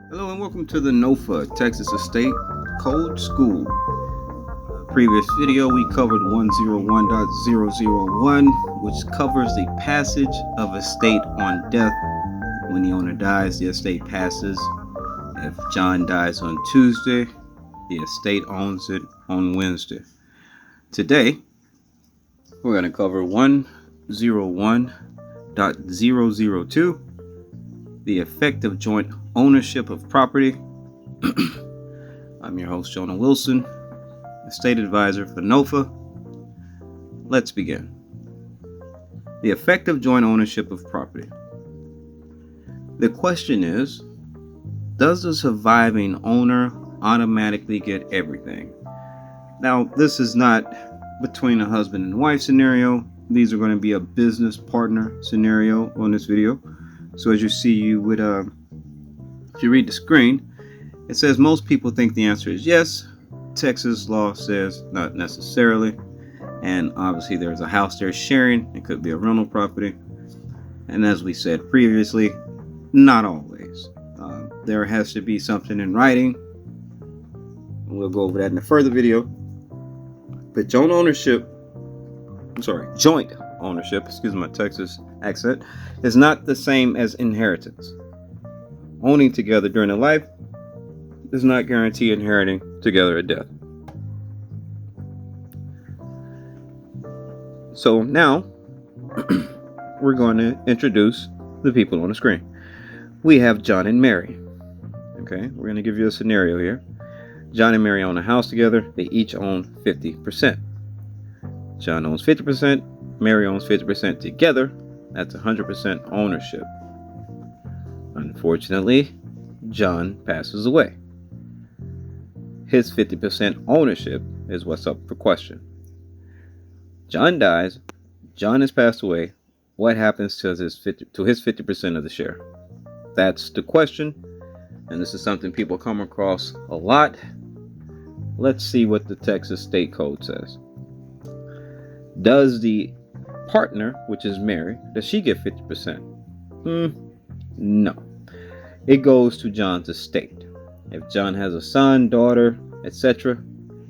Hello and welcome to the NOFA Texas Estate Code School. Previous video we covered 101.001, which covers the passage of estate on death. When the owner dies, the estate passes. If John dies on Tuesday, the estate owns it on Wednesday. Today, we're going to cover 101.002, the effect of joint ownership of property. I'm your host, Jonah Wilson, estate advisor for NOFA. Let's begin. The effect of joint ownership of property. The question is, does the surviving owner automatically get everything? Now, this is not between a husband and wife scenario. These are going to be a business partner scenario on this video. So as you see, you would if you read the screen, it says most people think the answer is yes. Texas law says not necessarily. And obviously there's a house they're sharing. It could be a rental property. And as we said previously, not always. There has to be something in writing. We'll go over that in a further video. But joint ownership, excuse my Texas accent, is not the same as inheritance. Owning together during a life does not guarantee inheriting together at death. So now we're going to introduce the people on the screen. We have John and Mary. Okay, we're going to give you a scenario here. John and Mary own a house together. They each own 50%. John owns 50%. Mary owns 50% together. That's 100% ownership. Unfortunately, John passes away. His 50% ownership is what's up for question. John dies. John has passed away. What happens to his 50% of the share? That's the question. And this is something people come across a lot. Let's see what the Texas State Code says. Does the partner, which is Mary, does she get 50%? No. It goes to John's estate. If John has a son, daughter, etc.,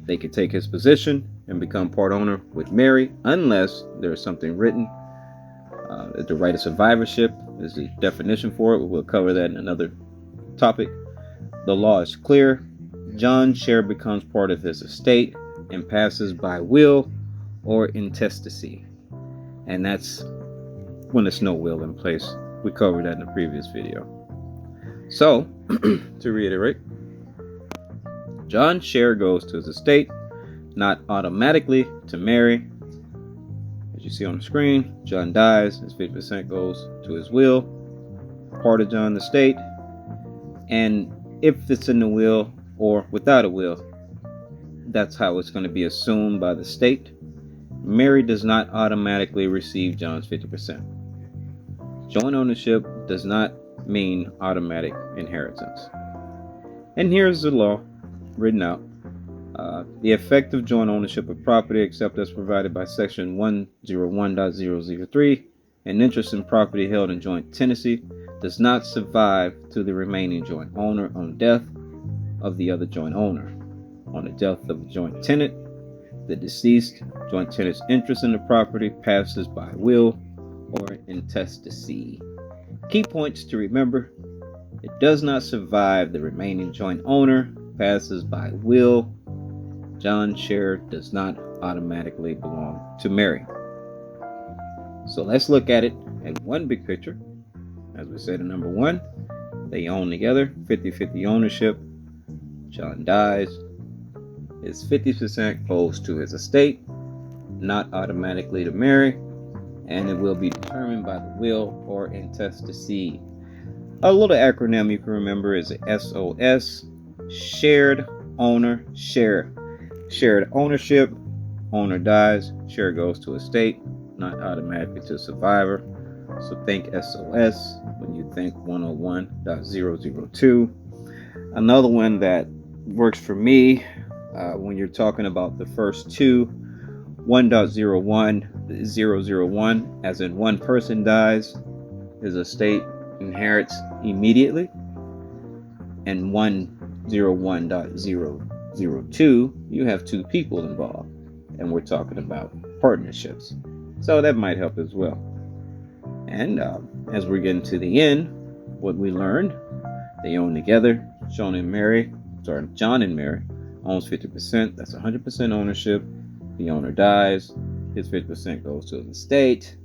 they can take his position and become part owner with Mary, unless there's something written. The right of survivorship is the definition for it. We'll cover that in another topic. The law is clear. John's share becomes part of his estate and passes by will or intestacy. And that's when there's no will in place. We covered that in the previous video. So, to reiterate, John's share goes to his estate, not automatically to Mary. As you see on the screen, John dies, his 50% goes to his will, part of John's estate. And if it's in the will or without a will, that's how it's going to be assumed by the state. Mary does not automatically receive John's 50%. Joint ownership does not mean automatic inheritance. And here's the law written out. The effect of joint ownership of property, except as provided by section 101.003, an interest in property held in joint tenancy does not survive to the remaining joint owner on death of the other joint owner. On the death of the joint tenant, the deceased joint tenant's interest in the property passes by will or intestacy. Key points to remember: it does not survive the remaining joint owner, passes by will. John's share does not automatically belong to Mary. So let's look at it in one big picture. As we said in number one, they own together, 50-50 ownership. John dies. His 50% goes to his estate, not automatically to Mary, and it will be determined by the will or intestacy. A little acronym you can remember is SOS, shared owner share. Shared ownership, owner dies, share goes to estate, not automatically to survivor. So think SOS when you think 101.002. Another one that works for me when you're talking about the first two, 1.01001, as in one person dies, his estate inherits immediately. and 101.002, you have two people involved, and we're talking about partnerships. So that might help as well. And as we're getting to the end, what we learned, they own together. John and Mary owns 50%. That's 100% ownership. The owner dies, his 50% goes to the estate.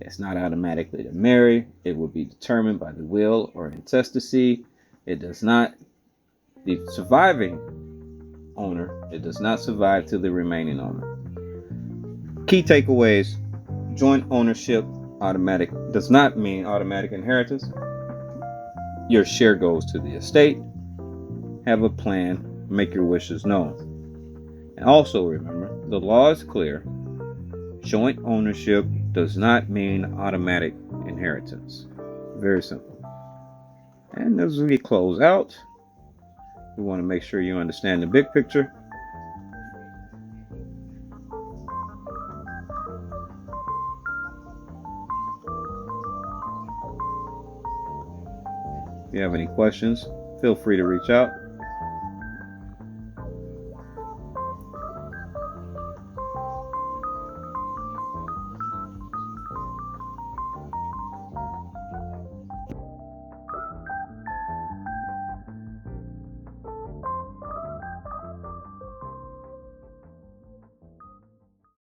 It's not automatically to Mary. It will be determined by the will or intestacy. It does not, the surviving owner, it does not survive to the remaining owner. Key takeaways: joint ownership does not mean automatic inheritance. Your share goes to the estate. Have a plan, make your wishes known. And also remember, the law is clear. Joint ownership does not mean automatic inheritance. Very simple. And as we close out, we want to make sure you understand the big picture. If you have any questions, feel free to reach out.